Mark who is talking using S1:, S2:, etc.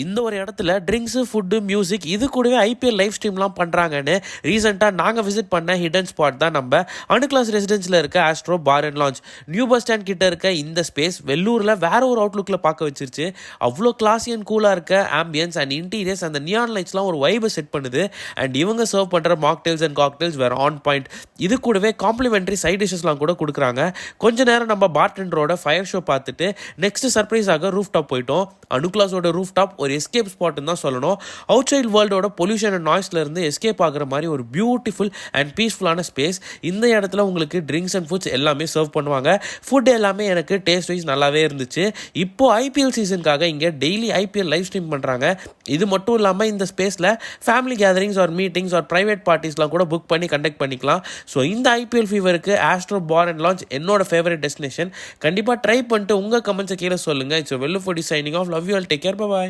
S1: இந்த ஒரு இடத்துல ட்ரிங்க்ஸு, ஃபுட்டு, மியூசிக் இது கூடவே ஐபிஎல் லைவ் ஸ்ட்ரீம்லாம் பண்ணுறாங்கன்னு ரீசெண்டாக நாங்கள் விசிட் பண்ண ஹிடன் ஸ்பாட் தான் நம்ம அணுக்ளாஸ் ரெசிடென்ஸில் இருக்க Astro bar and lounge. New bus stand கிட்ட இருக்க இந்த ஸ்பேஸ் வெள்ளூரில் வேற ஒரு அவுட்லுக்கில் பார்க்க வச்சிருச்சு. அவ்வளோ கிளாஸி அண்ட் கூலாக இருக்க ஆம்பியன்ஸ் அண்ட் இன்டீரியர்ஸ், அந்த நியான் லைட்ஸ்லாம் ஒரு வைபை செட் பண்ணுது. அண்ட் இவங்க சர்வ் பண்ணுற மாக்டெயில்ஸ் அண்ட் காக்டெயில்ஸ் வேறு ஆன் பாயிண்ட். இது கூடவே காம்ப்ளிமெண்ட்ரி சைட் டிஷஸ்லாம் கூட கொடுக்குறாங்க. கொஞ்ச நேரம் நம்ம பார்டெண்டரோட ஃபயர் ஷோ பார்த்துட்டு நெக்ஸ்ட் சர்ப்ரைஸாக ரூஃப் டாப் போயிட்டோம். அணுக்ளாஸோட ரூஃப் டாப் ஒரு எஸ்கேப் ஸ்பாட்னு தான் சொல்லணும். அவுட் சைட் வேர்ல்டோட பொல்யூஷன் அண்ட் நாய்ஸ்ல இருந்து எஸ்கேப் ஆகிற மாதிரி ஒரு பியூட்டிஃபுல் அண்ட் பீஸ்ஃபுல்லான ஸ்பேஸ். இந்த இடத்துல உங்களுக்கு ட்ரிங்க்ஸ் அண்ட் ஃபுட்ஸ் எல்லாமே சர்வ் பண்ணுவாங்க. ஃபுட் எல்லாமே எனக்கு டேஸ்ட் வைஸ் நல்லாவே இருந்துச்சு. இப்போ ஐபிஎல் சீசனுக்காக இங்கே டெய்லி ஐபிஎல் லைவ் ஸ்ட்ரீம் பண்ணுறாங்க. இது மட்டும் இல்லாமல் இந்த ஸ்பேஸில் family gatherings or meetings or private பார்ட்டிஸ்லாம் கூட புக் பண்ணி கண்டக்ட் பண்ணிக்கலாம். ஸோ இந்த ஐபிஎல் ஃபீவருக்கு ஆஸ்ட்ரோ பார் அண்ட் லான்ச் என்னோட ஃபேவரட் டெஸ்டினேஷன். கண்டிப்பாக ட்ரை பண்ணிட்டு உங்கள் கமெண்ட்ஸை கீழே சொல்லுங்கள். It's Vellu foodie signing off. Love you all. Take care. By.